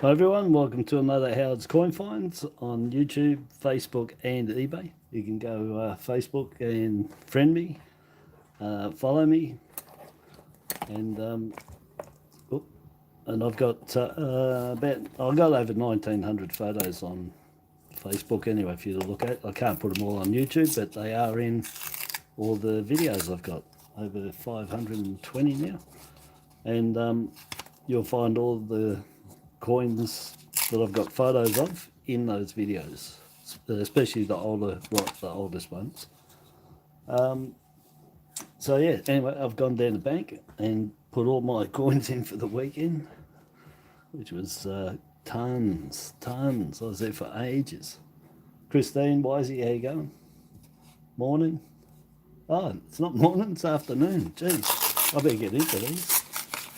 Hi everyone, welcome to another Howard's Coin Finds on YouTube, Facebook and eBay. You can go Facebook and friend me, follow me, and I've got I've got over 1900 photos on Facebook anyway for you to look at. I can't put them all on YouTube, but they are in all the videos I've got, over 520 now, and you'll find all the coins that I've got photos of in those videos, especially the oldest ones. So yeah, anyway, I've gone down the bank and put all my coins in for the weekend, which was tons. I was there for ages. Christine, Wisey, how you going? Morning? Oh, it's not morning, it's afternoon. Jeez, I better get into these.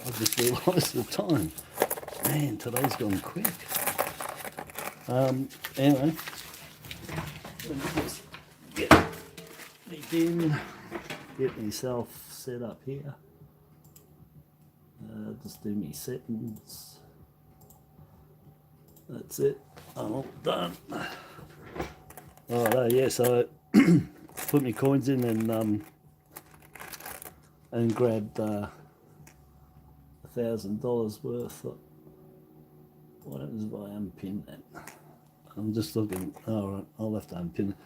I just realised the time. Man, today's gone quick. Anyway, let me just get me in, get myself set up here. Just do me settings. That's it. I'm all done. Oh yeah, so put my coins in and grabbed $1,000 worth. What happens if I unpin that? I'm just looking. All right, I'll have to unpin it.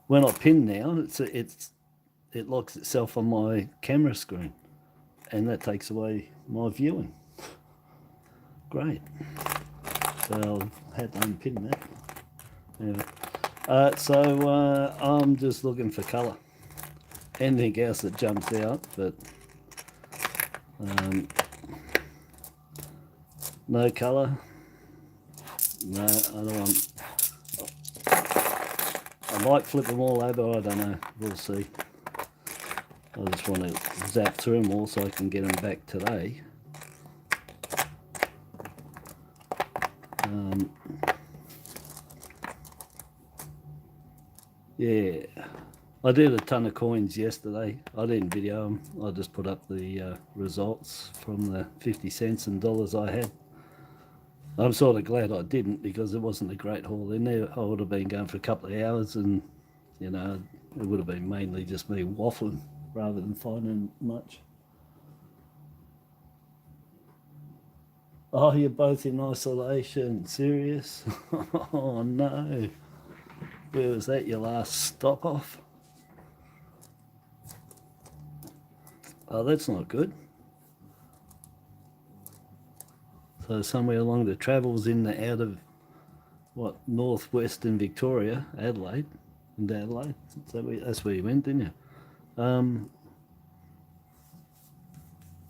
When I pin now, it locks itself on my camera screen, and that takes away my viewing. Great. So I had to unpin that. Anyway, so I'm just looking for colour. Anything else that jumps out, but no colour. No, I don't want. I might flip them all over. I don't know. We'll see. I just want to zap through them all so I can get them back today. Yeah, I did a ton of coins yesterday. I didn't video them. I just put up the results from the 50 cents and dollars I had. I'm sort of glad I didn't, because it wasn't a great haul in there. I would have been going for a couple of hours, and you know, it would have been mainly just me waffling rather than finding much. Oh, you're both in isolation. Serious? Oh no. Where was that, your last stop off? Oh, that's not good. So somewhere along the travels out of what, northwestern Victoria, Adelaide, and Adelaide. That's where you went, didn't you?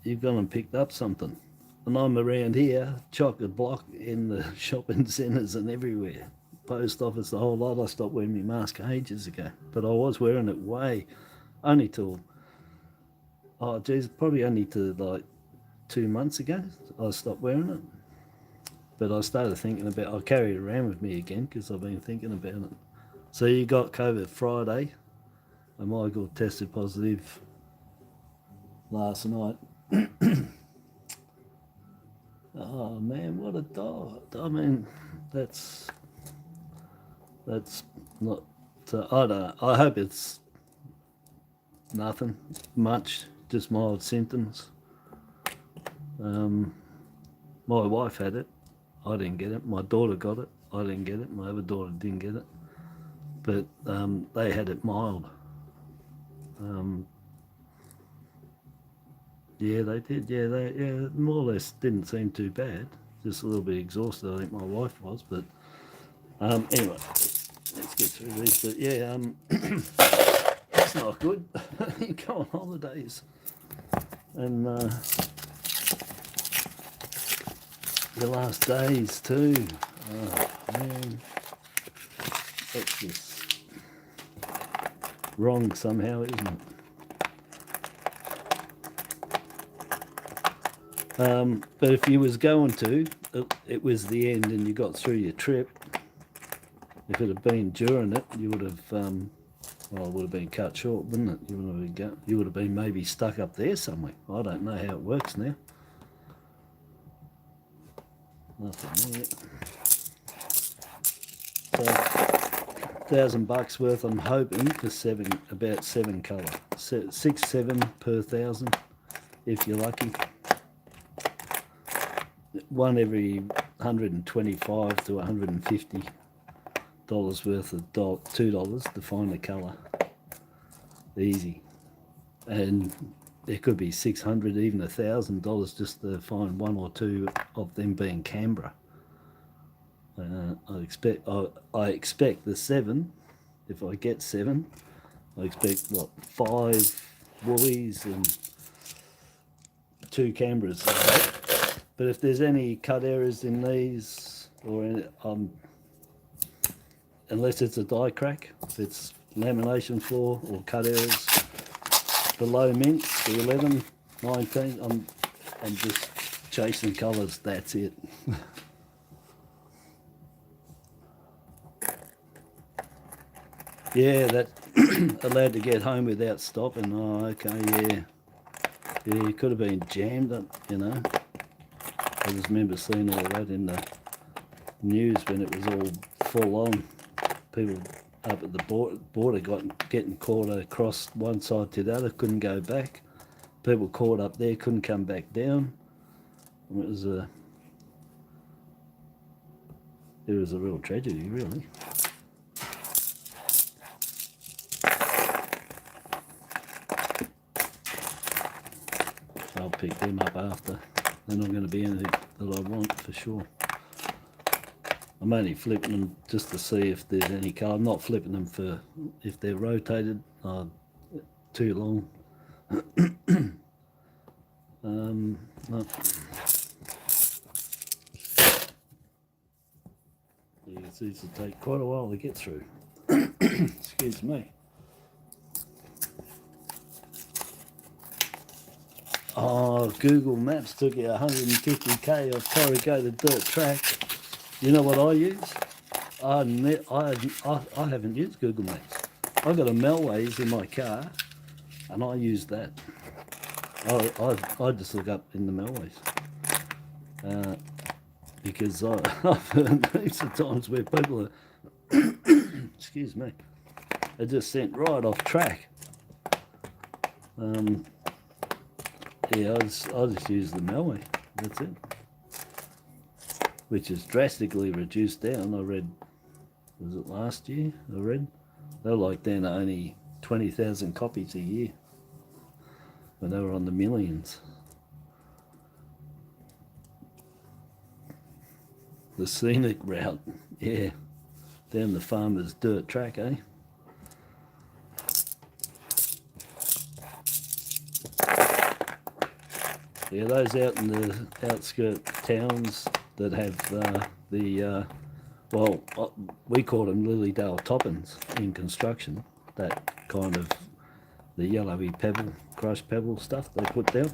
You've gone and picked up something, and I'm around here, chocolate block in the shopping centres and everywhere. Post office, the whole lot. I stopped wearing my mask ages ago, but I was wearing it only till, oh geez, probably only to like 2 months ago. I stopped wearing it, but I started thinking about. I carry it around with me again because I've been thinking about it. So you got COVID Friday, and Michael tested positive last night. Oh man, what a dog! I mean, that's not. I don't know. I hope it's nothing much, just mild symptoms. My wife had it. I didn't get it. My daughter got it. I didn't get it. My other daughter didn't get it. But they had it mild. Yeah, they did. Yeah, more or less didn't seem too bad. Just a little bit exhausted, I think my wife was. But anyway, let's get through these. But yeah, it's not good. You go on holidays, and the last days too. Oh man, that's just wrong somehow, isn't it? But if you was going to, it was the end and you got through your trip. If it had been during it, you would have, well, it would have been cut short, wouldn't it? You would have been maybe stuck up there somewhere. I don't know how it works now. Nothing there. So $1,000 worth. I'm hoping for about 7 colour, 6, 7 per 1,000 if you're lucky. One every 125 to 150 dollars worth of $2 to find the colour. Easy. And it could be 600, even $1,000 just to find 1 or 2 of them being Canberra. I expect the 7. If I get 7, I expect what, 5 Woolies and 2 Canberras. But if there's any cut errors in these, or in, unless it's a die crack, if it's lamination flaw or cut errors below mint, the 11, 19, I'm just chasing colours. That's it. Yeah, that allowed to get home without stopping. Oh, okay, yeah. Yeah, it could have been jammed, you know. I just remember seeing all that in the news when it was all full on. People up at the border getting caught across one side to the other, couldn't go back. People caught up there, couldn't come back down. It was a real tragedy, really. I'll pick them up after. They're not going to be anything that I want for sure. I'm only flipping them just to see if there's any colour. I'm not flipping them for if they're rotated too long. No. Yeah, these will take quite a while to get through. Excuse me. Oh, Google Maps took you 150k of corrugated dirt track. You know what I use? I haven't used Google Maps. I've got a Melways in my car, and I use that. I just look up in the Melways. Because I've heard heaps of times where people are, excuse me, are just sent right off track. Yeah, I just use the Melway. That's it. Which is drastically reduced down. I read, was it last year? I read they were like down to only 20,000 copies a year when they were on the millions. The scenic route, yeah, down the farmer's dirt track, eh? Yeah, those out in the outskirt towns that have well, we call them Lilydale toppings in construction, that kind of the yellowy pebble, crushed pebble stuff they put down.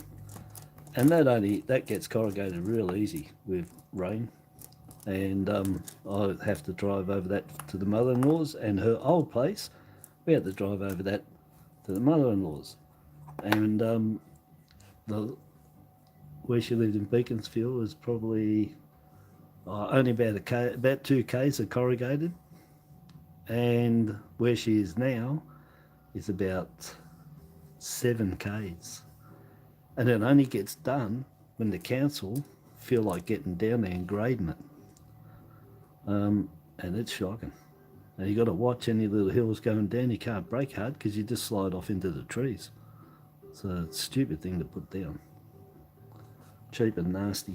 And that gets corrugated real easy with rain. And I have to drive over that to the mother-in-law's, and her old place, we had to drive over that to the mother-in-law's. And where she lived in Beaconsfield was probably only about 2 k's of corrugated, and where she is now is about 7 k's, and it only gets done when the council feel like getting down there and grading it, and it's shocking. And you got to watch any little hills going down. You can't brake hard because you just slide off into the trees. So it's a stupid thing to put down. Cheap and nasty.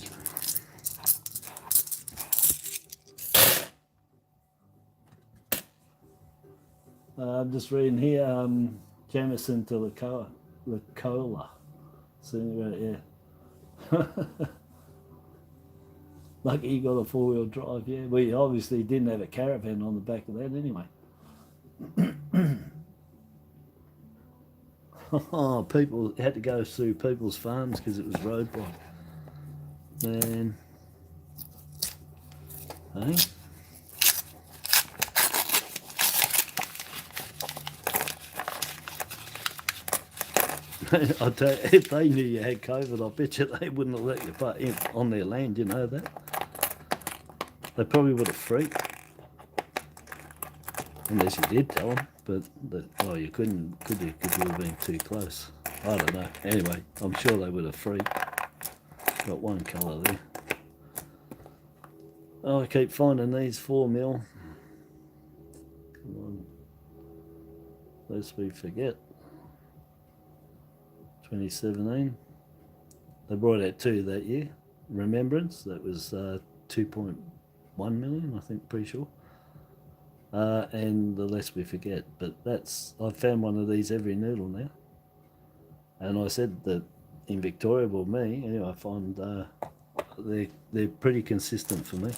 I'm just reading here, Jamison to Lacola. See, yeah. Lucky you got a 4-wheel drive, yeah. We obviously didn't have a caravan on the back of that anyway. Oh, people had to go through people's farms because it was road block. Man. Hey? I tell you, if they knew you had COVID, I bet you they wouldn't have let you put in on their land, you know that? They probably would have freaked. Unless you did tell them, but oh, you couldn't, could you? Because you would have been too close. I don't know. Anyway, I'm sure they would have freaked. Got one colour there. Oh, I keep finding these 4mm. Come on. Lest we forget. 2017. They brought out 2 that year. Remembrance, that was 2.1 million, I think, pretty sure. And the Lest We Forget, but I've found one of these every noodle now. And I said that in Victoria, well, me, anyway, I find they're pretty consistent for me.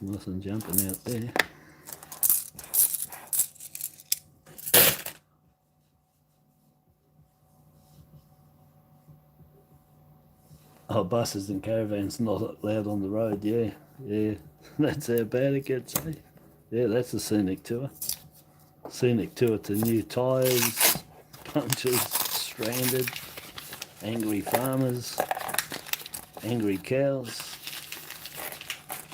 Nothing jumping out there. Oh, buses and caravans not allowed on the road, yeah. That's how bad it gets, eh? Yeah, that's a scenic tour. Scenic tour to new tyres, punches, stranded, angry farmers, angry cows,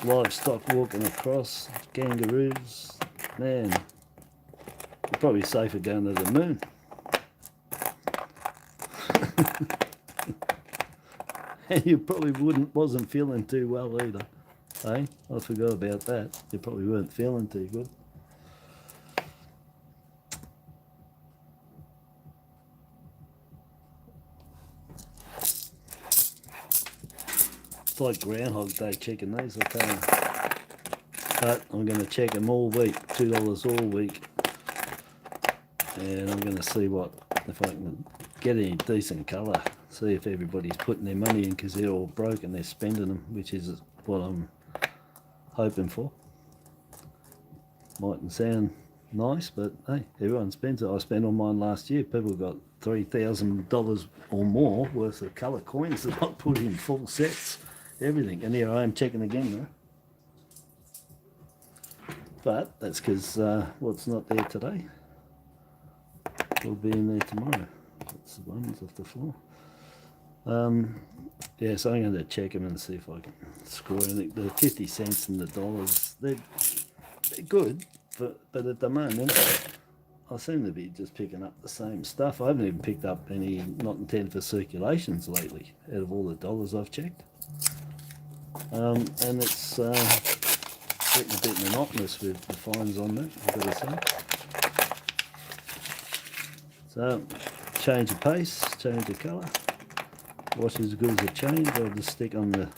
livestock walking across, kangaroos. Man, you're probably safer going to the moon. And you probably wasn't feeling too well either. Eh? I forgot about that. You probably weren't feeling too good. It's like Groundhog Day checking these, I tell you. But I'm going to check them all week, $2 all week. And I'm going to see if I can get any decent colour. See if everybody's putting their money in, because they're all broke and they're spending them, which is what I'm hoping for. Mightn't sound nice, but hey, everyone spends it. I spent on mine last year. People got $3,000 or more worth of colour coins that I put in full sets, everything. And here I am checking again now. But that's because what's not there today will be in there tomorrow. That's the ones off the floor. Yeah, so I'm going to check them and see if I can score anything. The 50 cents and the dollars, they're good, but at the moment, I seem to be just picking up the same stuff. I haven't even picked up any not intended for circulations lately, out of all the dollars I've checked. And it's getting a bit monotonous with the fines on that, I've got to say. So, change of pace, change of colour. Wash as good as a change. I'll just stick on the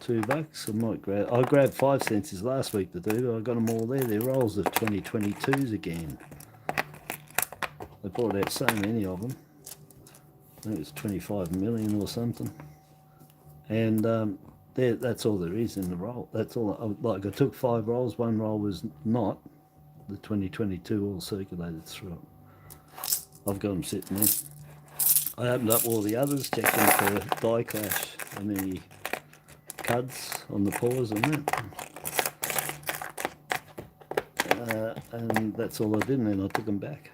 $2. I grabbed 5 cents last week to do, but I got them all there. They're rolls of 2022s again. They brought out so many of them. I think it was 25 million or something. And that's all there is in the roll. That's all. Like, I took 5 rolls. 1 roll was not the 2022 all circulated through it. I've got them sitting there. I opened up all the others, checked them for die clash and any cuds on the paws and that. And that's all I did, and then I took them back.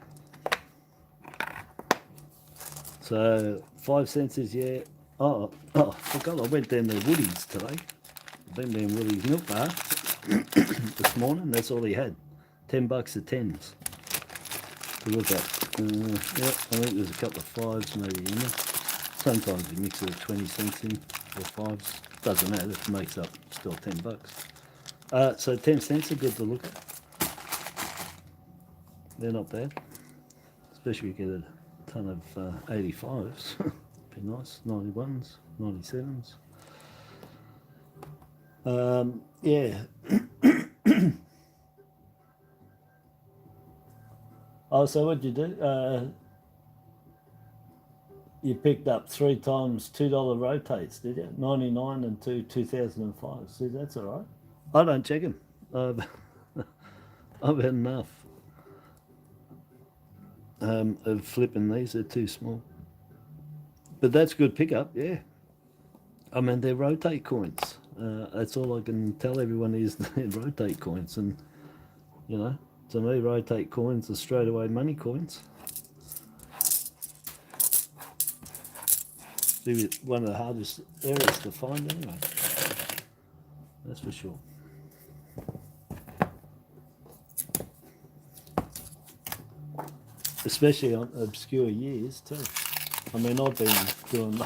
So 5 cents is, yeah. Oh, I forgot I went down to Woody's today. I've been down Woody's milk bar this morning. That's all he had. $10 of 10s to look at. Yeah, I think there's a couple of 5s maybe in there. Sometimes you mix it with 20 cents in or 5s. Doesn't matter, it makes up still $10. So 10 cents are good to look at. They're not bad. Especially if you get a ton of 85s. Be nice. 91s, 97s. Yeah. Oh, so what'd you do? You picked up 3 times $2 rotates, did you? 99 and 2 2005. See, that's all right. I don't check them. I've had enough. of flipping these. They're too small. But that's good pickup, yeah. I mean, they're rotate coins. That's all I can tell everyone is they're rotate coins. And, you know, to me, rotate coins are straight away money coins. One of the hardest areas to find anyway. That's for sure. Especially on obscure years too. I mean, I've been doing,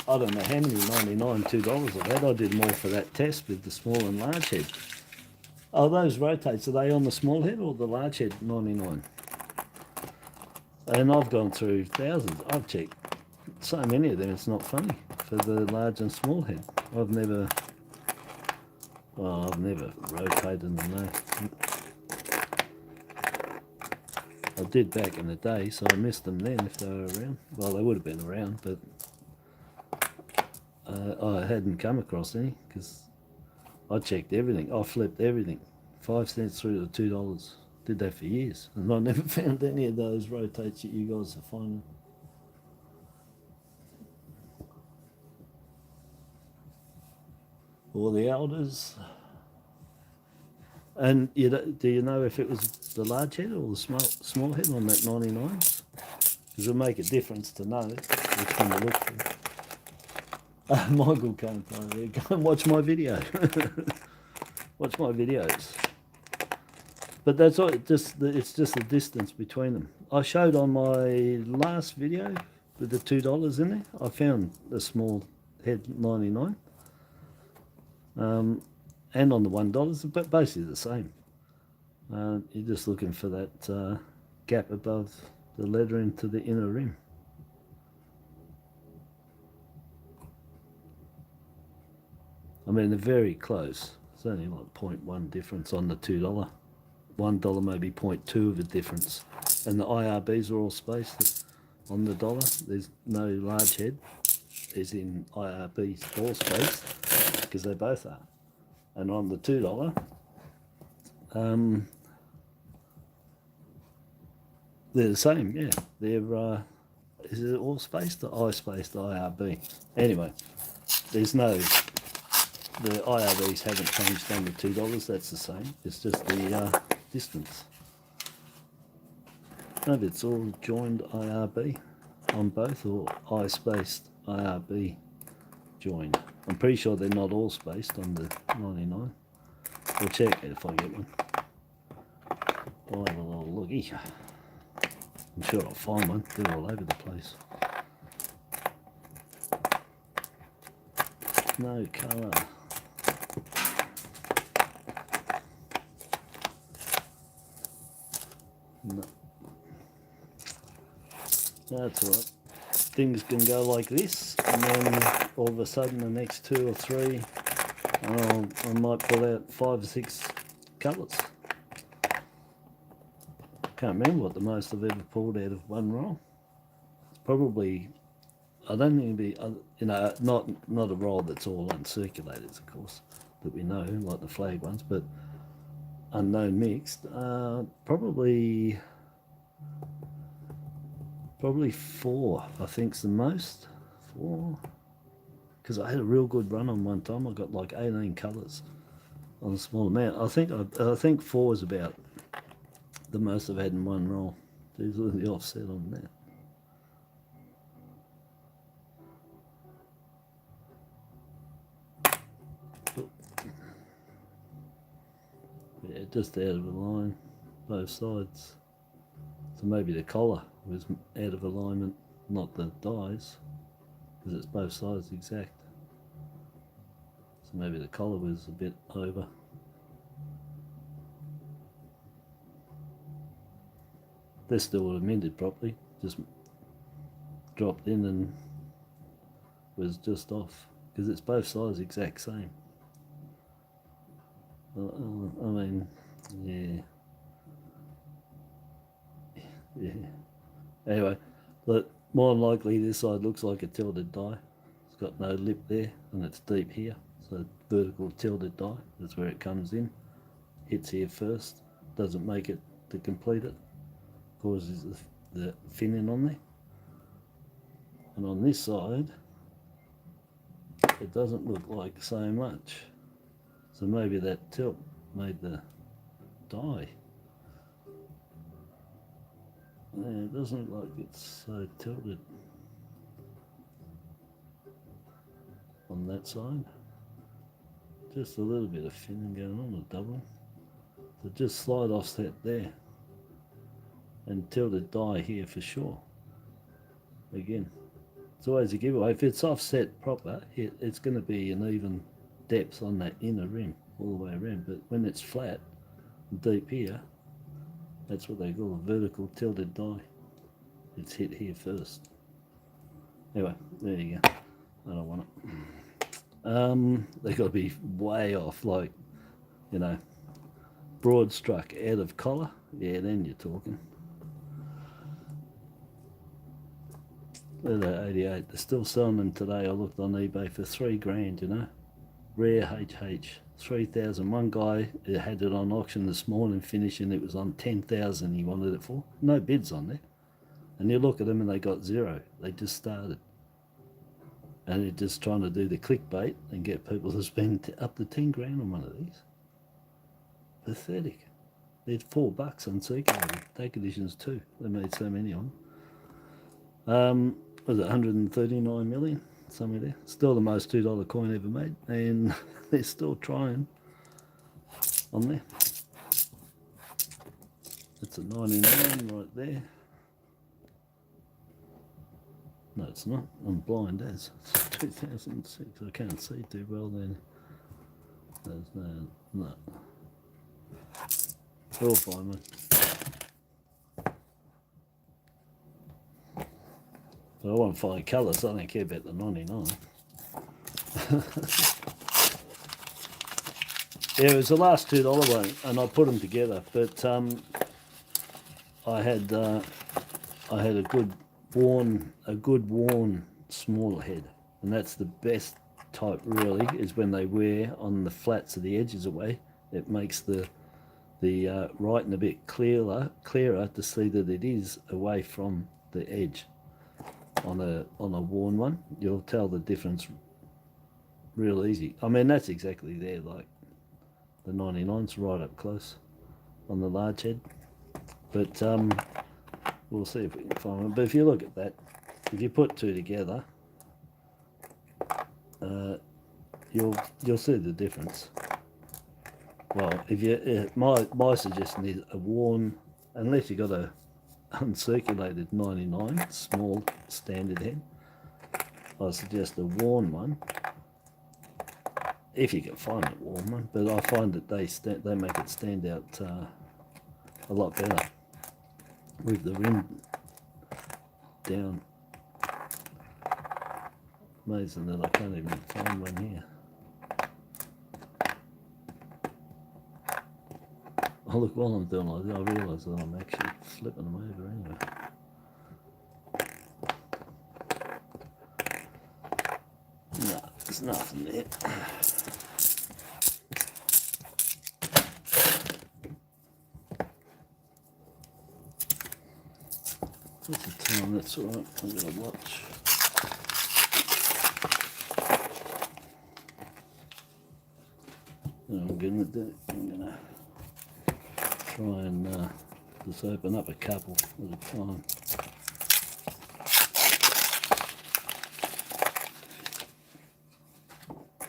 I don't know how many 99 $2 I've had. I did more for that test with the small and large head. Oh, those rotates, are they on the small head or the large head 99? And I've gone through thousands. I've checked so many of them, it's not funny, for the large and small head. I've never rotated them, no. I did back in the day, so I missed them then if they were around. Well, they would have been around, but I hadn't come across any because I checked everything. I flipped everything. 5 cents through to $2. Did that for years, and I never found any of those rotates that you guys are finding. Or the elders. And do you know if it was the large head or the small head on that 99s? Because it'll make a difference to know which one to look for. Michael came from there. Go and watch my video. Watch my videos. But that's all. It's just the distance between them. I showed on my last video with the $2 in there. I found a small head 99. And on the $1, but basically the same. You're just looking for that gap above the letter into the inner rim. I mean, they're very close. It's only like 0.1 difference on the $2. $1 maybe 0.2 of a difference. And the IRBs are all spaced on the dollar. There's no large head. Is in IRBs all spaced because they both are. And on the $2, they're the same, yeah. They're, is it all spaced or I-spaced IRB? Anyway, there's no, the IRBs haven't changed on the $2, that's the same. It's just the distance. Maybe it's all joined IRB on both, or I-spaced IRB joined. I'm pretty sure they're not all spaced on the 99. We'll check it if I get one. I'll have a little looky. I'm sure I'll find one. They're all over the place. No colour. No. That's all right. Things can go like this, and then all of a sudden the next 2 or 3, I might pull out 5 or 6 colours. Can't remember what the most I've ever pulled out of one roll. It's probably, I don't think it'd be, you know, not a roll that's all uncirculated, of course, that we know, like the flag ones, but unknown mixed. Probably 4, I think, is the most. 4, because I had a real good run on one time. I got like 18 colours on a small amount. I think 4 is about the most I've had in one roll. There's the offset on that. Yeah, just out of a line, both sides. So maybe the collar was out of alignment, not the dies, because it's both sides exact. So maybe the collar was a bit over. They still would have minted properly, just dropped in and was just off, because it's both sides exact same. I mean, yeah. Yeah. Anyway, but more than likely this side looks like a tilted die. It's got no lip there, and it's deep here. So vertical tilted die, that's where it comes in. Hits here first, doesn't make it to complete it. Causes the finning on there. And on this side, it doesn't look like so much. So maybe that tilt made the die. Yeah, it doesn't look like it's so tilted on that side. Just a little bit of finning going on, a double. So just slide offset there and tilted die here for sure. Again, it's always a giveaway. If it's offset proper, it's going to be an even depth on that inner rim all the way around. But when it's flat, deep here, that's what they call a vertical tilted die. It's hit here first. Anyway, there you go. I don't want it. They got to be way off, like, you know, broad struck out of collar. Yeah, then you're talking. They're 88. They're still selling them today. I looked on eBay for $3,000, you know. Rare HH, 3,000. One guy had it on auction this morning, finishing. It was on 10,000. He wanted it for. No bids on there. And you look at them and they got zero. They just started. And they're just trying to do the clickbait and get people to spend up to 10 grand on one of these. Pathetic. They're $4 on Circulating. Take editions too. They made so many on them. Was it 139 million? Somewhere there. Still the most $2 coin ever made. And they're still trying on there. That's a 99 right there. No, it's not. I'm blind as. It's 2006. I can't see too well then. There's no. We'll find one. But I want to find colours. I don't care about the 99. Yeah, it was the last $2 one, and I put them together. But I had a good worn smaller head, and that's the best type really. Is when they wear on the flats of the edges away. It makes the writing a bit clearer to see that it is away from the edge. On a worn one, you'll tell the difference real easy. I mean, that's exactly there, like the 99's right up close on the large head. But we'll see if we can find one. But if you look at that, if you put two together, you'll see the difference. Well, if you my suggestion is a worn, unless you got a uncirculated 99 small standard head, I suggest a worn one if you can find a worn one. But I find that they make it stand out a lot better with the rim down. Amazing that I can't even find one here. Oh look, while I'm doing like that, I realise that I'm actually flipping them over anyway. No, there's nothing there. What's the time? That's alright, I'm going to watch. I'm going to try and just open up a couple at a time.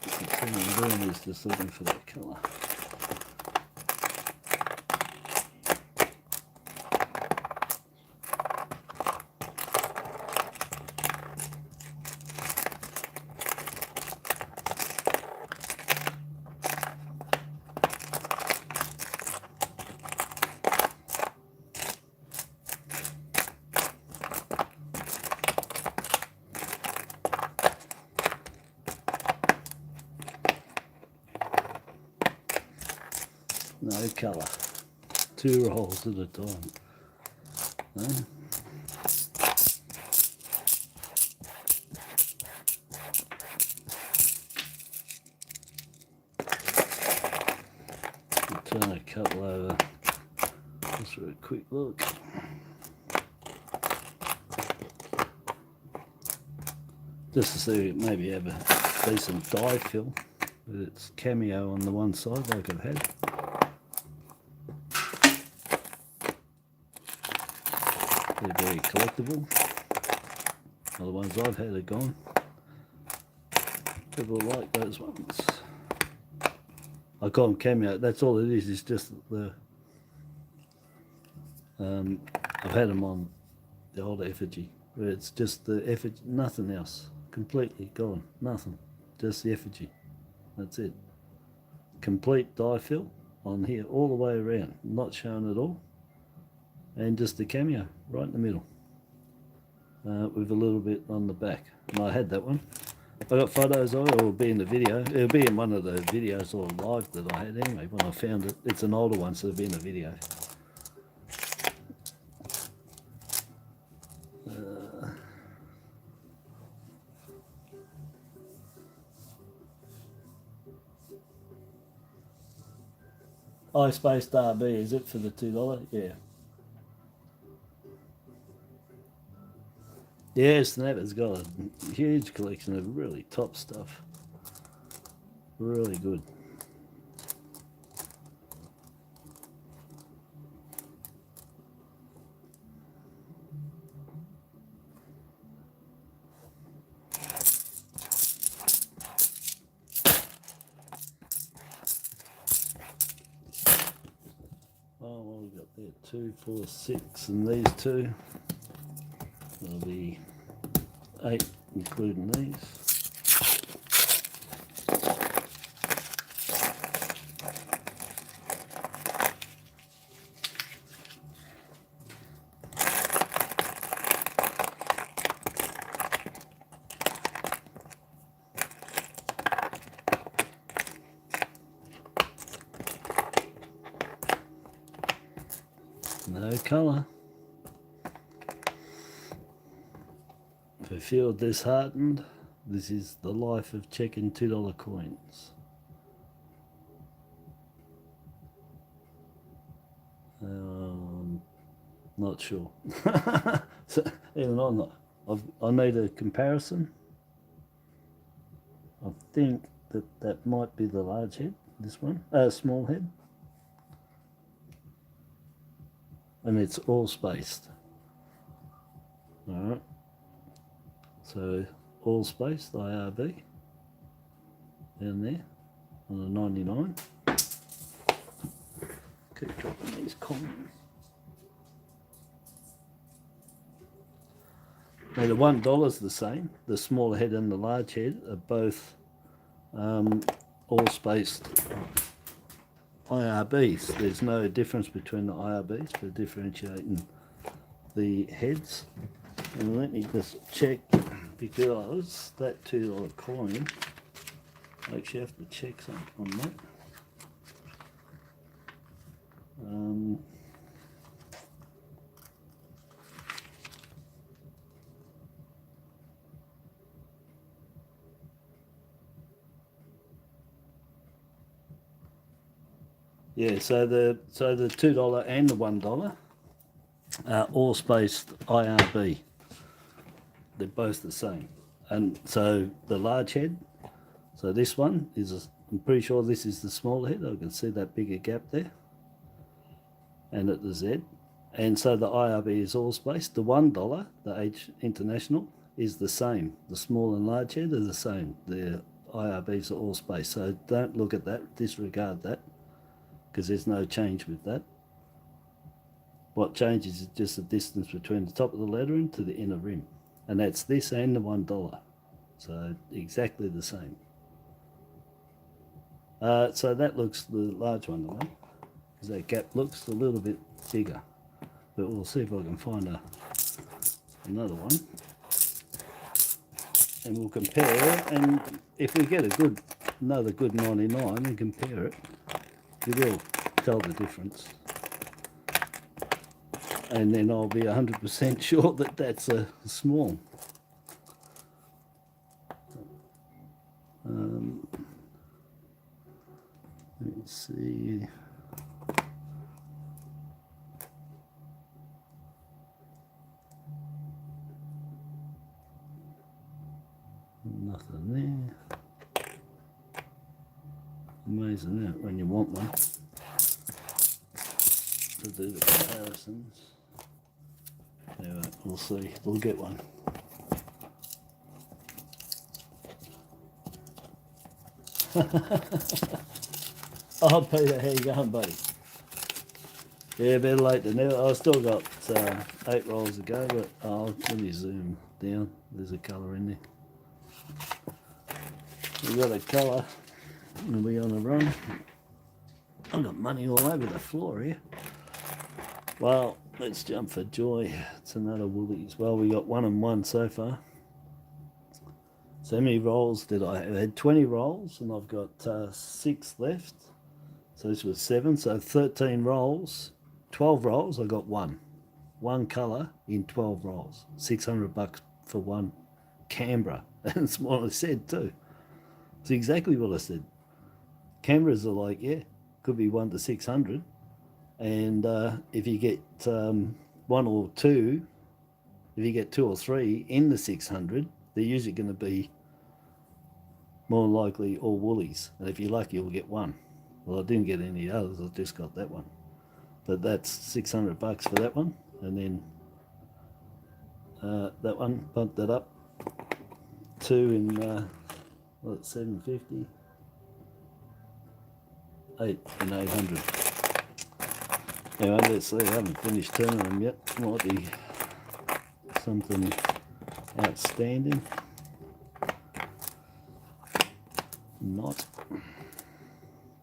The thing I'm doing is just looking for that colour. No colour. 2 rolls at a time. No? I'll turn a couple over just for a quick look. just to see it maybe have a decent dye fill with its cameo on the one side like I've had. They're very collectible. Other ones I've had are gone. People like those ones. I call them cameo. That's all it is just the I've had them on the old effigy, where it's just the effigy, nothing else, completely gone, nothing, just the effigy. That's it. Complete dye fill on here all the way around, not shown at all, and just the cameo right in the middle, with a little bit on the back. And I had that one. I got photos of it. It'll be in the video. It'll be in one of the videos or live that I had anyway when I found it. It's an older one, so it'll be in the video. I spaced RB, is it for the $2? Yeah. Yeah, Snapper's got a huge collection of really top stuff. Really good. Oh, what we got there? 2, 4, 6, and these two. That'll be 8, including these. No colour. If you feel disheartened, this is the life of checking $2 coins. Not sure. So, even I'm not. I need a comparison. I think that might be the large head, this one, small head. And it's all spaced. Alright. So all spaced IRB down there on the 99. Keep dropping these coins. Now the $1's the same. The small head and the large head are both all spaced IRBs. There's no difference between the IRBs for differentiating the heads. And let me just check, because that $2 coin, I actually have to check something on that. Yeah, so the $2 and the $1 are all spaced IRB. They're both the same. And so the large head, so this one is, I'm pretty sure this is the smaller head. I can see that bigger gap there. And at the Z. And so the IRB is all spaced. The $1, the H International, is the same. The small and large head are the same. The IRBs are all spaced. So don't look at that, disregard that, because there's no change with that. What changes is just the distance between the top of the lettering to the inner rim. And that's this and the $1. So exactly the same. So that looks the large one, the one, because that gap looks a little bit bigger. But we'll see if I can find another one. And we'll compare, and if we get another good 99 and compare it, you will tell the difference. And then I'll be 100% sure that that's a small. Let's see. Nothing there. Amazing, isn't it, when you want one to do the comparisons. Anyway, we'll see. We'll get one. Oh, Peter, how you going, buddy? Yeah, better late than never. I've still got 8 rolls to go, but let me zoom down. There's a colour in there. We've got a colour. We'll be on the run. I've got money all over the floor here. Well, let's jump for joy. It's another Woolies. Well, we got 1 and 1 so far. So how many rolls did I have? I had 20 rolls, and I've got 6 left. So this was 7, so 13 rolls. 12 rolls, I got 1. 1 colour in 12 rolls. $600 for 1 Canberra. That's what I said too. It's exactly what I said. Canberras are like, yeah, could be 1 to 600. And if you get 1 or 2, if you get 2 or 3 in the 600, they're usually going to be more likely all Woolies. And if you're lucky, you'll get 1. Well, I didn't get any others. I just got that one. But that's $600 for that one. And then that one, bumped that up. 2 in, what, 750? 8 and 800. Anyway, let's see. I haven't finished turning them yet. Might be something outstanding. Not.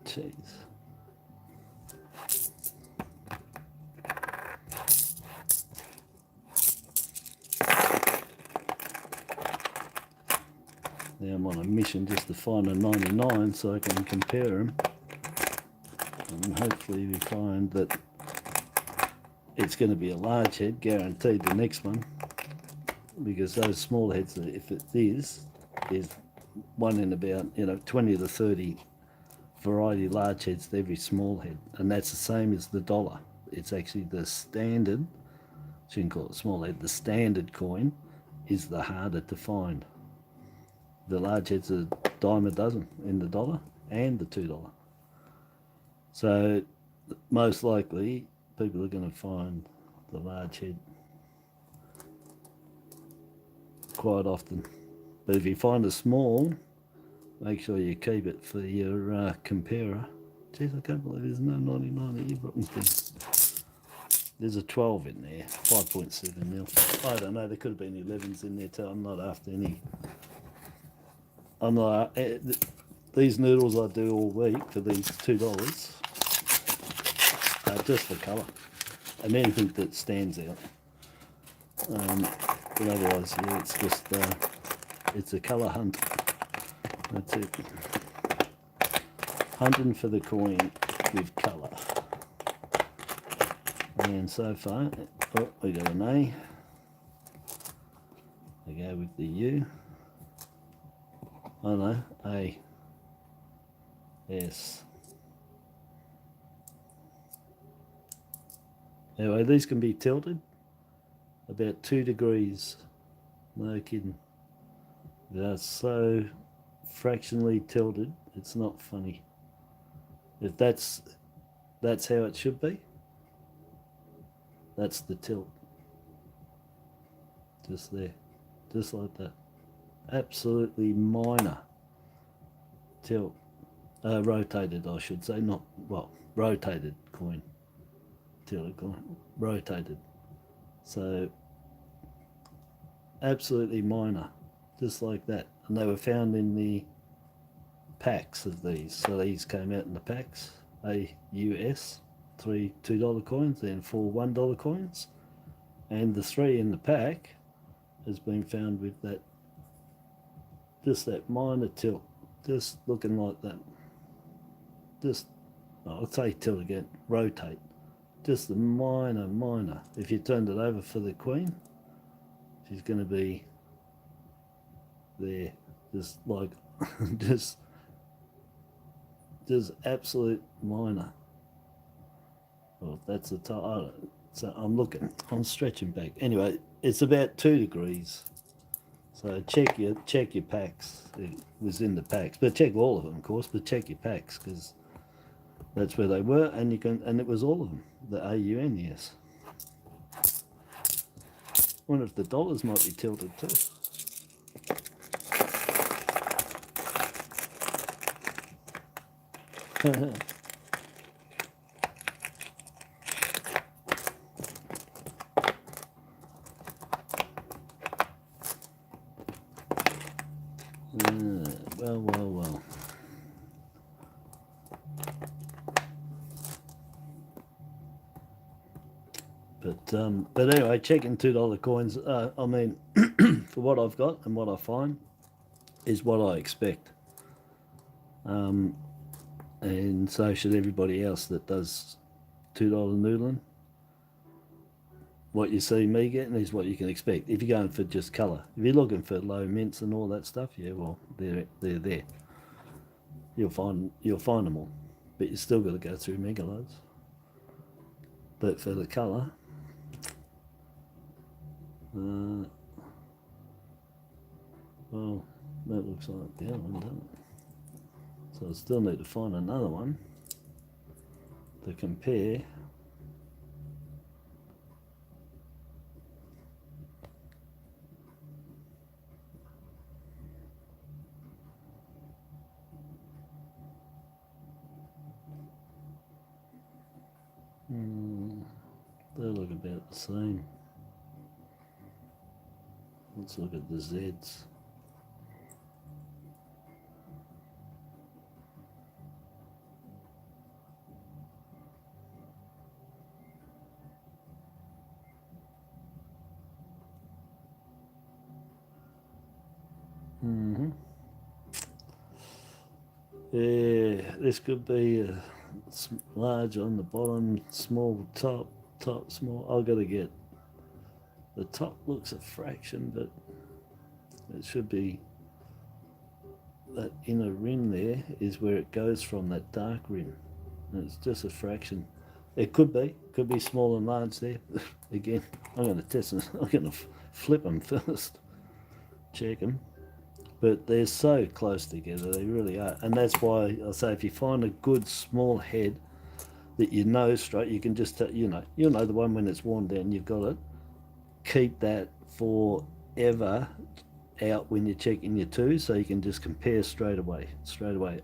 Jeez. Now I'm on a mission just to find a 99 so I can compare them. And hopefully we find that it's going to be a large head, guaranteed the next one. Because those small heads, if it is one in about 20 to 30 variety large heads to every small head, and that's the same as the dollar. It's actually the standard, shouldn't call it small head, the standard coin is the harder to find. The large heads are dime a dozen in the dollar and the $2. So most likely people are going to find the large head quite often. But if you find a small, make sure you keep it for your comparer. Jeez, I can't believe there's no 99 that you brought me thing. There's a 12 in there, 5.7 mil. I don't know, there could have been 11s in there too. I'm not after any. I'm not, these noodles I do all week for these $2 just for colour and anything that stands out. But otherwise, yeah, it's just it's a colour hunt. That's it. Hunting for the coin with colour. And so far, oh, we got an A. We go with the U. Oh no, A. S. Anyway, these can be tilted about 2 degrees. No kidding. They're so fractionally tilted, it's not funny. If that's how it should be, that's the tilt. Just there, just like that. Absolutely minor tilt. Rotated, I should say, not, well, rotated coin. Tilted coin, rotated. So, absolutely minor, just like that. And they were found in the packs of these. So these came out in the packs, AUS, 3 $2 coins and 4 $1 coins. And the 3 in the pack has been found with that, just that minor tilt, just looking like that. Just, I'll say tilt again, rotate. Just the minor. If you turned it over for the queen, she's going to be there, just like, just absolute minor. Well, that's the time. So I'm looking, I'm stretching back. Anyway, it's about 2 degrees. So check your packs. It was in the packs, but check all of them, of course. But check your packs because that's where they were, and you can. And it was all of them. The AUN, yes. Wonder if the dollars might be tilted too. Well. But anyway, checking $2 coins. I mean, for what I've got and what I find is what I expect. And so should everybody else that does $2 noodling. What you see me getting is what you can expect. If you're going for just colour, if you're looking for low mints and all that stuff, yeah, well, they're there. You'll find them all, but you still got to go through megaloads. But for the colour, well, that looks like the other one, doesn't it? So I still need to find another one to compare. They look about the same. Let's look at the Zs. Yeah, this could be large on the bottom, small top, small. I've got to get the top looks a fraction, but it should be that inner rim there is where it goes from, that dark rim, and it's just a fraction. It could be small and large there. Again, I'm going to test them. I'm going to flip them first, check them. But they're so close together, they really are. And that's why I say if you find a good small head that you know straight, you can just tell, you'll know the one when it's worn down, you've got it. Keep that forever out when you're checking your two, so you can just compare straight away.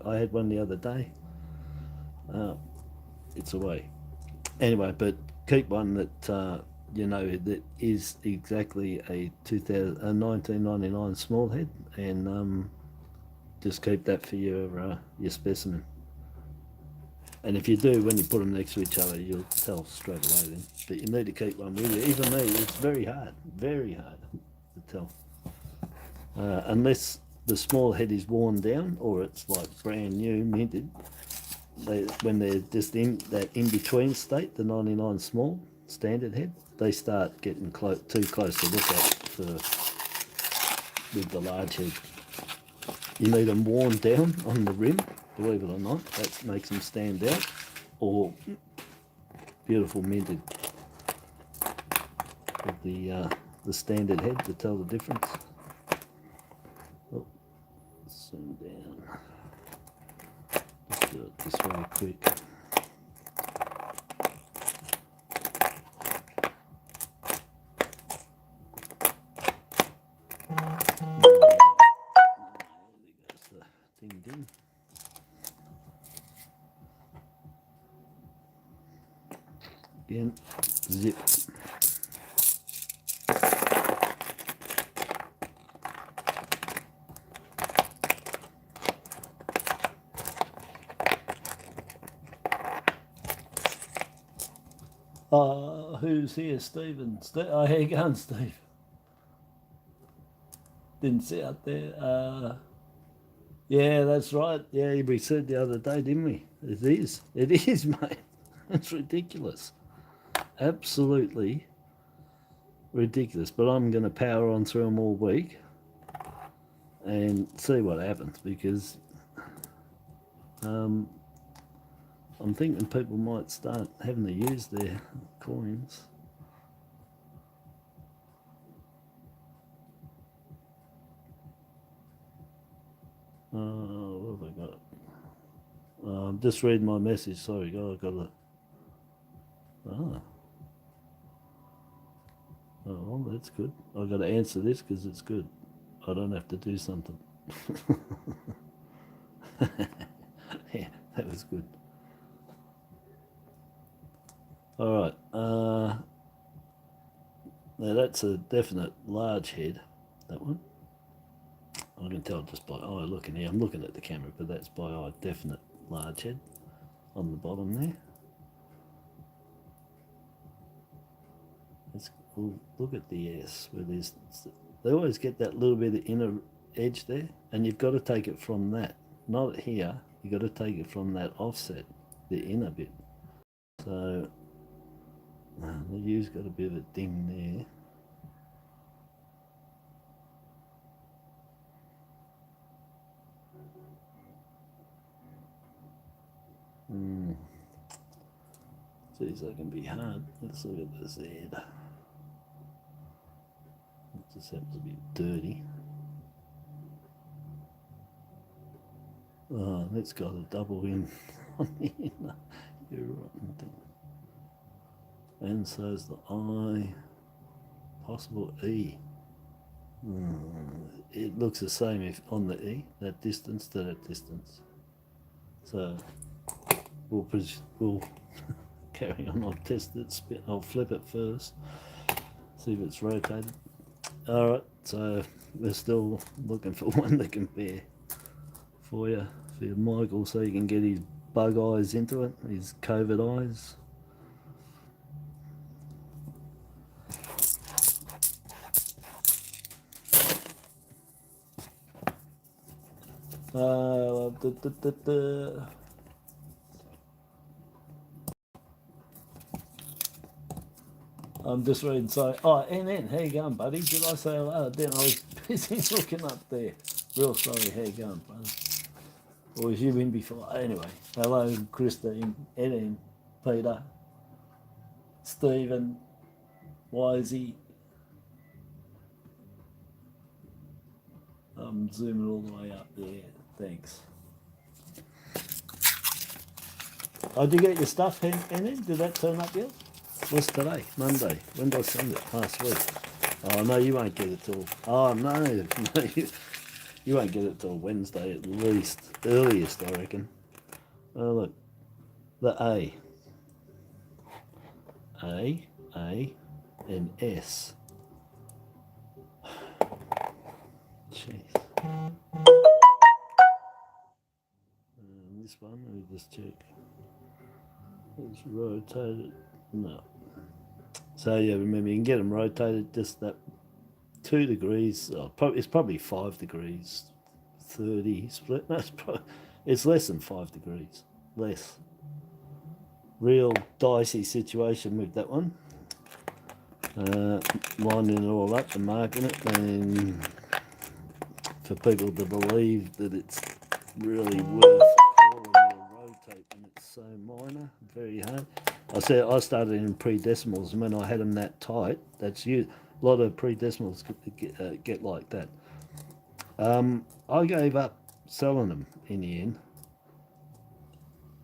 I had one the other day. It's away. Anyway, but keep one that that is exactly a 1999 small head, and just keep that for your specimen. And if you do, when you put them next to each other, you'll tell straight away then. But you need to keep one with you. Even me, it's very hard to tell. Unless the small head is worn down or it's like brand new, minted. When they're just in that in-between state, the 99 small standard head, they start getting too close to look at with the large head. You need them worn down on the rim, believe it or not. That makes them stand out, or beautiful minted with the standard head to tell the difference. Oh, zoom down. Let's do it this way quick. Ding. Again, zip. Who's here? Stephen. Oh, how you going, Steve? Didn't see out there. Yeah, that's right. Yeah, we said the other day, didn't we? It is, mate. It's ridiculous. Absolutely ridiculous. But I'm going to power on through them all week and see what happens, because I'm thinking people might start having to use their coins. What have I got? I'm just reading my message. Sorry, I got to. Oh, well, that's good. I've got to answer this because it's good. I don't have to do something. Yeah, that was good. All right. Now that's a definite large head. That one. I can tell just by eye looking here. I'm looking at the camera, but that's by eye. Definite large head on the bottom there. We'll look at the S where there's. They always get that little bit of inner edge there, and you've got to take it from that. Not here. You've got to take it from that offset, the inner bit. So the U's got a bit of a ding there. Geez, that can be hard. Let's look at the Z. It just happens to be dirty. Oh, that's got a double in on the inner. You're right. And so's the I. Possible E. It looks the same if on the E, that distance to that distance. So we'll carry on. I'll test it. I'll flip it first. See if it's rotated. All right. So we're still looking for one to compare for you, for Michael, so you can get his bug eyes into it, his COVID eyes. I'm just reading, so, oh, NN, how you going, buddy? Did I say hello? Then I was busy looking up there. Real sorry, how you going, buddy? Or was you in before? Anyway, hello, Christine, NN, Peter, Stephen, Wisey. I'm zooming all the way up there. Thanks. Oh, did you get your stuff, NN? Did that turn up yet? What's today? Monday. When did I send it? Last week. Oh, no, you won't get it till... Oh, no, you won't get it till Wednesday at least. Earliest, I reckon. Oh, look. The A. A, and S. Jeez. This one, let me just check. It's rotated. No. So yeah, remember you can get them rotated just that 2 degrees. It's probably 5 degrees, 30 split. No, it's less than 5 degrees. Less. Real dicey situation with that one. Lining it all up and marking it, and for people to believe that it's really worth calling a rotate when it's so minor, very hard. I started in pre-decimals, and when I had them that tight, that's you. A lot of pre-decimals get like that. I gave up selling them in the end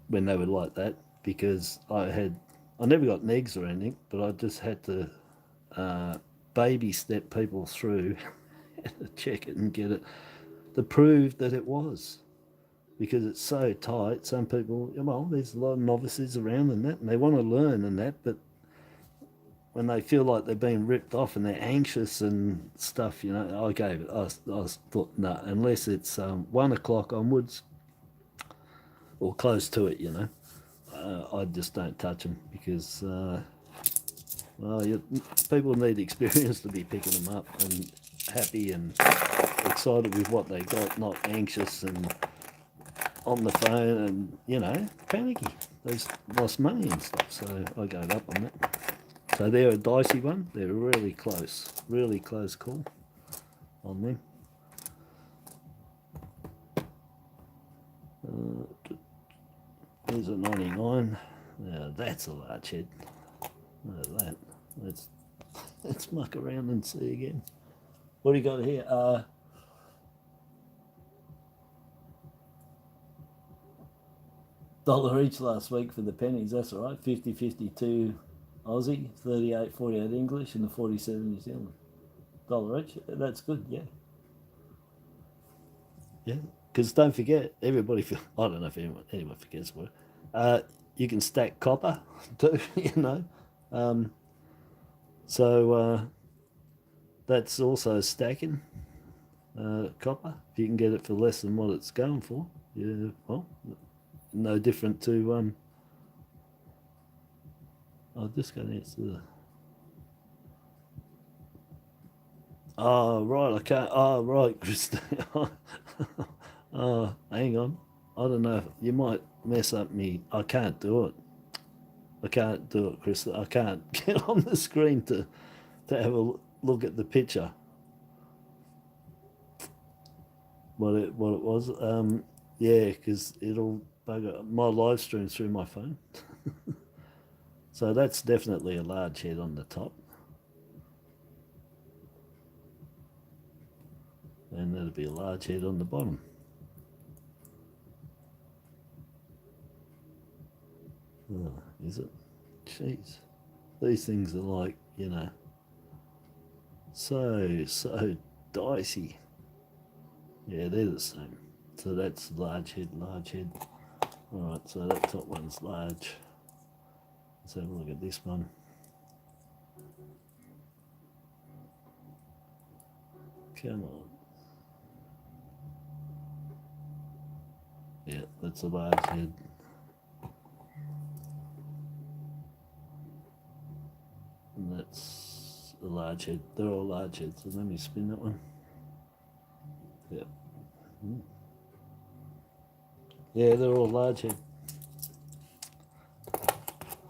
when they were like that, because I never got negs or anything, but I just had to baby step people through to check it and get it to prove that it was. Because it's so tight, some people, well, there's a lot of novices around and that, and they want to learn and that, but when they feel like they're being ripped off and they're anxious and stuff, I gave it. I thought, no, unless it's 1 o'clock onwards or close to it, I just don't touch them, because, people need experience to be picking them up and happy and excited with what they got, not anxious and on the phone and, panicky. They've lost money and stuff, so I gave up on that. So they're a dicey one. They're really close call on them. There's a 99. Now that's a large head. Look at that. Let's muck around and see again. What do you got here? $1 each last week for the pennies. That's all right. 50.52 Aussie, 38.48 English, and the 47 New Zealand. $1 each. That's good. Yeah. Yeah. Because don't forget, everybody. I don't know if anyone forgets what. You can stack copper too. You know. So that's also stacking copper. If you can get it for less than what it's going for, yeah. Well, no different to I'll just go next to the. Oh right, I can't. Oh right, Christine. Oh, hang on. I don't know. You might mess up me. I can't do it. I can't do it, Chris. I can't get on the screen to have a look at the picture. What it was. Yeah, because it'll bugger my live stream through my phone. So that's definitely a large head on the top. And that'll be a large head on the bottom. Oh, is it? Jeez. These things are like, you know, so dicey. Yeah, they're the same. So that's large head, large head. Alright, so that top one's large. Let's have a look at this one. Come on. Yeah, that's a large head. And that's a large head. They're all large heads. So let me spin that one. Yeah. Yeah, they're all large head.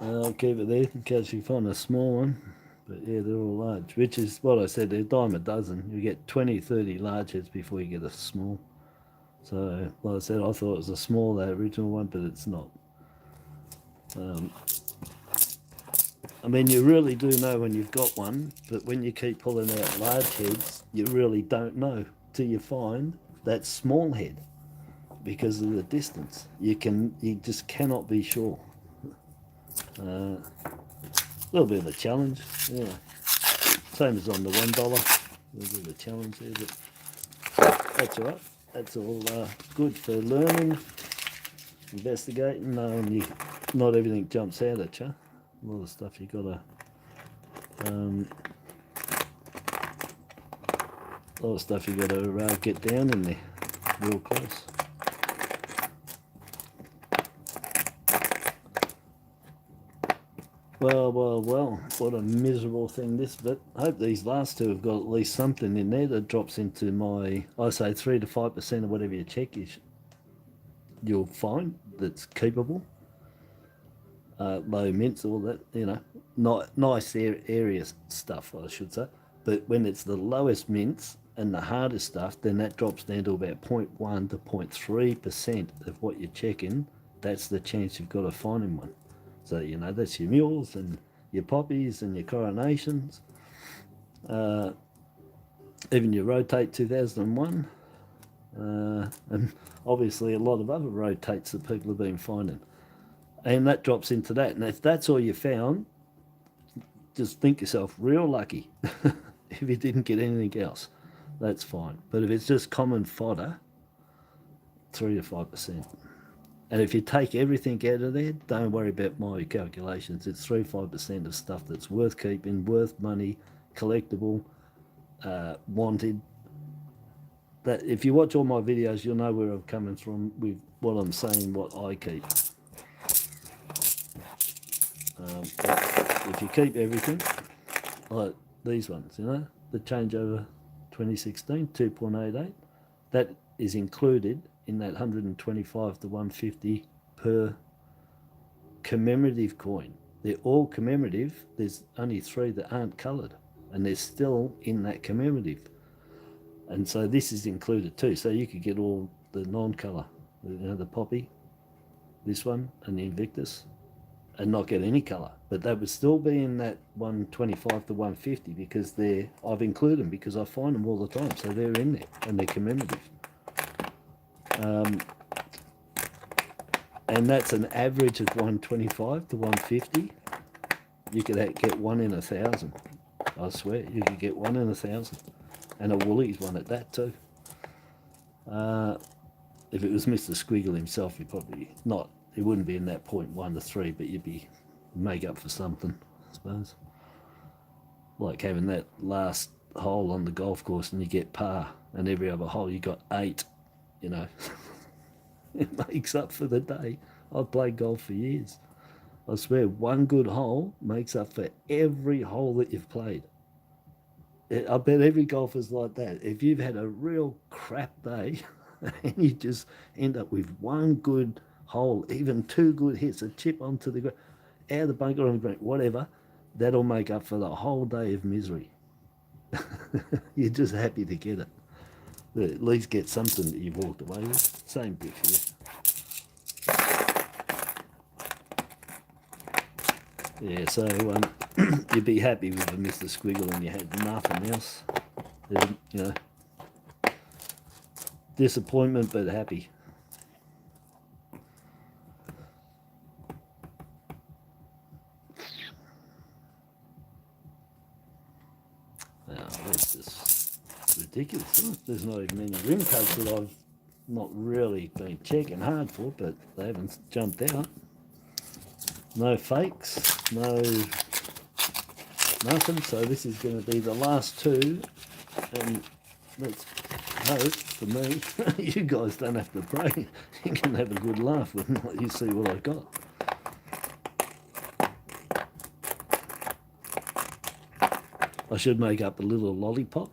I'll keep it there in case you find a small one. But yeah, they're all large, which is what I said, they're a dime a dozen. You get 20, 30 large heads before you get a small. So, like I said, I thought it was a small, that original one, but it's not. I mean, you really do know when you've got one, but when you keep pulling out large heads, you really don't know till you find that small head because of the distance. You just cannot be sure. A little bit of a challenge, yeah. Same as on the $1. A little bit of a challenge there, but that's all right. That's all good for learning, investigating, knowing not everything jumps out at you. A lot of stuff you gotta, get down in there, real close. Well, what a miserable thing this, but I hope these last two have got at least something in there that drops into my, I say 3 to 5% of whatever you check you'll find that's keepable. Low mints, all that, you know, not nice area stuff, I should say. But when it's the lowest mints and the hardest stuff, then that drops down to about 0.1 to 0.3% of what you're checking. That's the chance you've got of finding one. So, you know, that's your mules and your poppies and your coronations. Even your rotate 2001. And obviously a lot of other rotates that people have been finding. And that drops into that. And if that's all you found, just think yourself real lucky if you didn't get anything else. That's fine. But if it's just common fodder, 3 to 5%. And if you take everything out of there, don't worry about my calculations. It's 3 to 5% of stuff that's worth keeping, worth money, collectible, wanted. That if you watch all my videos, you'll know where I'm coming from with what I'm saying, what I keep. If you keep everything, like these ones, you know, the changeover 2016, 2.88, that is included in that 125 to 150 per commemorative coin. They're all commemorative. There's only 3 that aren't coloured, and they're still in that commemorative. And so this is included too. So you could get all the non-colour, you know, the poppy, this one, and the Invictus, and not get any colour. But that would still be in that 125 to 150 because I've included them because I find them all the time. So they're in there and they're commemorative. and that's an average of 125 to 150. You could get 1 in 1,000. I swear, you could get 1 in 1,000. And a Woolies one at that too. If it was Mr. Squiggle himself, he'd probably not, he wouldn't be in that 0.1 to 3, but you'd be make up for something, I suppose. Like having that last hole on the golf course and you get par, and every other hole you got 8, you know. It makes up for the day. I've played golf for years. I swear, one good hole makes up for every hole that you've played. I bet every golfer's like that. If you've had a real crap day and you just end up with one good hole, even 2 good hits, a chip onto the ground, out of the bunker on the ground, whatever, that'll make up for the whole day of misery. You're just happy to get it. At least get something that you've walked away with. Same bit for you. Yeah, so you'd be happy with a Mr. Squiggle and you had nothing else. You know, disappointment but happy. Now, that's just ridiculous, isn't it? There's not even any rim cuts that I've not really been checking hard for, but they haven't jumped out. No fakes, no nothing, so this is going to be the last 2, and let's hope, for me, you guys don't have to pray. You can have a good laugh when you see what I got. I should make up a little lollipop.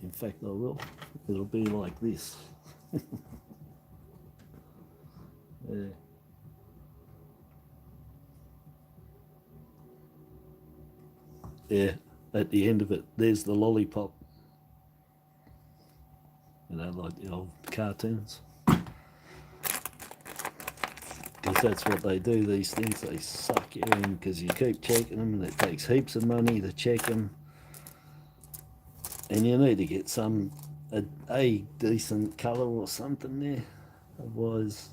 In fact, I will. It'll be like this. Yeah. Yeah, at the end of it, there's the lollipop. You know, like the old cartoons. Because that's what they do, these things. They suck you in because you keep checking them and it takes heaps of money to check them. And you need to get a decent colour or something there. Otherwise,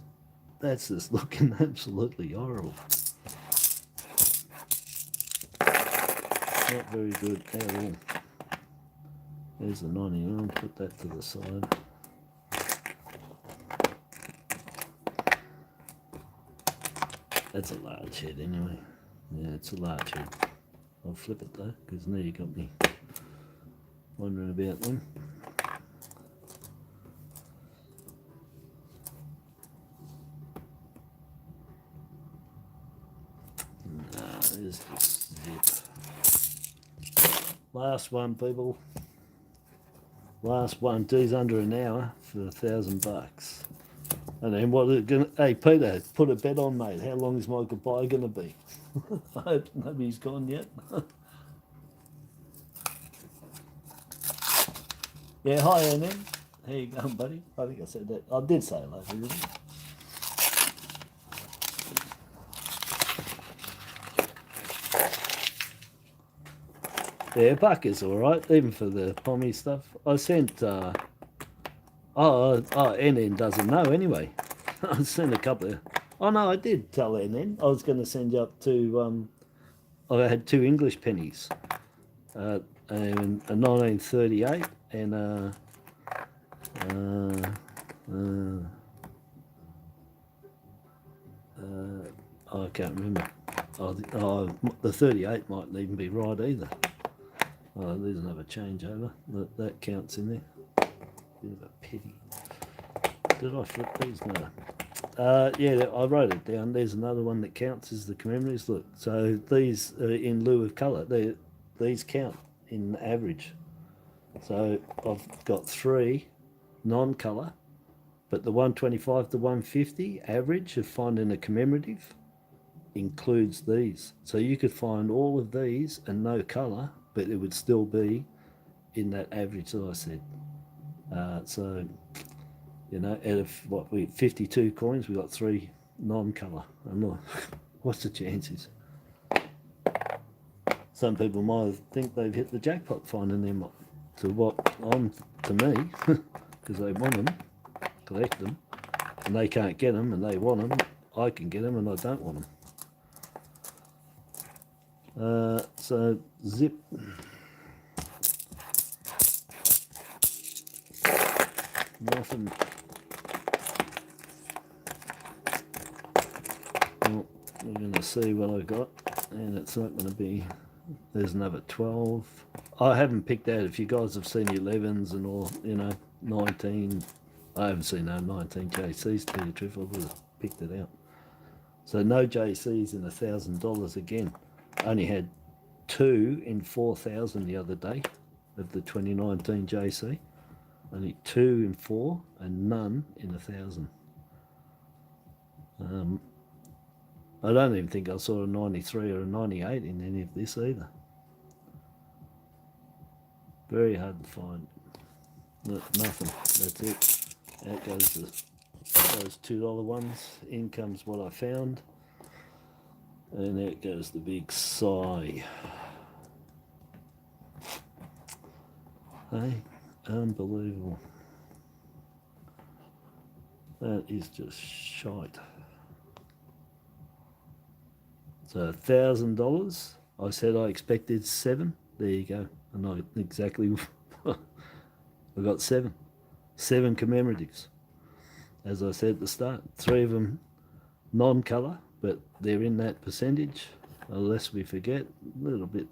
that's just looking absolutely horrible. Not very good at all. There's the 99, put that to the side. That's a large head anyway. Yeah, it's a large head. I'll flip it though, because now you got me wondering about them. Nah, there's the zip. Last one, people. Last one. D's under an hour for $1,000. And then what are gonna? Hey Peter, put a bet on, mate. How long is my goodbye gonna be? I hope nobody's gone yet. Yeah, hi NN. How you going, buddy? I think I said that. I did say hello, didn't I? Yeah, buck is all right, even for the pommy stuff. I sent, NN doesn't know anyway. I sent a couple of, oh no, I did tell NN. I was going to send you up to, I had 2 English pennies, and a 1938 and I can't remember. The 38 mightn't even be right either. Oh, there's another changeover. That counts in there. Bit of a pity. Did I flip these? No. Yeah, I wrote it down. There's another one that counts as the commemoraries. Look, so these are in lieu of colour. These count in average. So I've got 3 non-colour, but the 125 to 150 average of finding a commemorative includes these. So you could find all of these and no colour, but it would still be in that average that I said. So, you know, out of what 52 coins, we got 3 non-colour. I'm not, what's the chances? Some people might think they've hit the jackpot finding them to me, because they want them, collect them, and they can't get them, and they want them, I can get them and I don't want them. So zip. Nothing. Well, we're going to see what I got, and it's not going to be. There's another 12. I haven't picked out. If you guys have seen 11s and all, you know, 19. I haven't seen no 19 JCs. To tell you the truth, I would have picked it out. So no JCs in $1,000 again. Only had 2 in 4,000 the other day of the 2019 JC. Only 2 in 4 and none in 1,000. I don't even think I saw a 93 or a 98 in any of this either. Very hard to find. Nothing. That's it. Out goes those $2 ones. In comes what I found. And out goes the big sigh. Hey, unbelievable. That is just shite. So $1,000. I said I expected 7. There you go. And I exactly I got 7. 7 commemoratives. As I said at the start, 3 of them non-colour, but they're in that percentage. Unless we forget, a little bit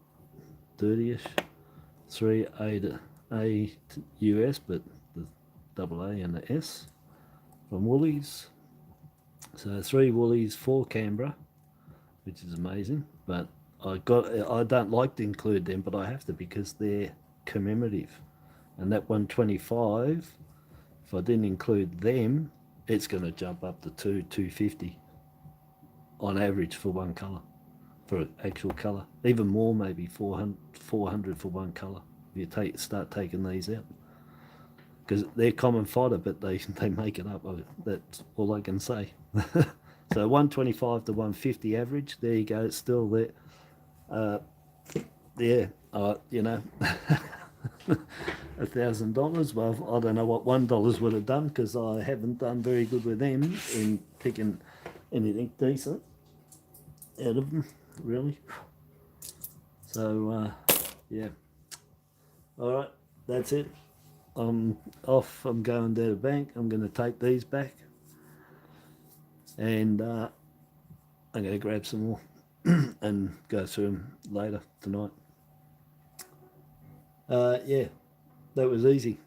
dirty-ish. 3 A US, but the double A and the S from Woolies. So 3 Woolies, 4 Canberra, which is amazing. But I don't like to include them, but I have to because they're commemorative. And that 125, if I didn't include them, it's going to jump up to 250 on average for one colour, for actual colour. Even more, maybe 400 for one colour. If you start taking these out, because they're common fodder, but they make it up. That's all I can say. So 125 to 150 average. There you go. It's still there. Yeah. You know, $1,000. Well, I don't know what $1 would have done because I haven't done very good with them in picking anything decent out of them, really. So yeah. All right, that's it. I'm off. I'm going to the bank. I'm going to take these back, and I'm going to grab some more and go through them later tonight. Yeah, that was easy.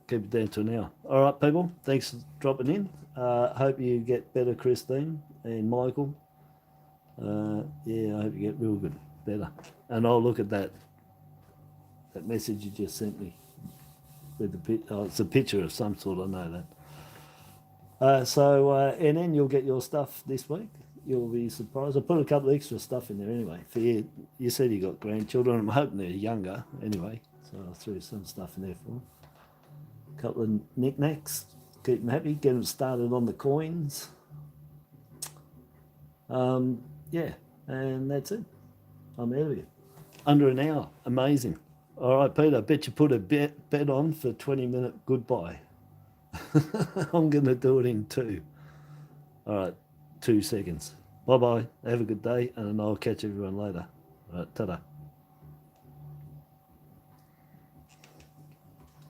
Keep it down to an hour. All right, people. Thanks for dropping in. Hope you get better, Christine and Michael. Yeah, I hope you get real good, better. And I'll look at that message you just sent me with the it's a picture of some sort. I know that. And then you'll get your stuff this week. You'll be surprised. I put a couple of extra stuff in there anyway. For you, you said you got grandchildren. I'm hoping they're younger anyway. So I threw some stuff in there for them. A couple of knickknacks. Keep them happy. Get them started on the coins. Yeah, and that's it. I'm out of here. Under an hour. Amazing. All right, Peter, I bet you put a bet on for 20-minute goodbye. I'm going to do it in 2. All right, 2 seconds. Bye-bye. Have a good day, and I'll catch everyone later. All right, ta-da.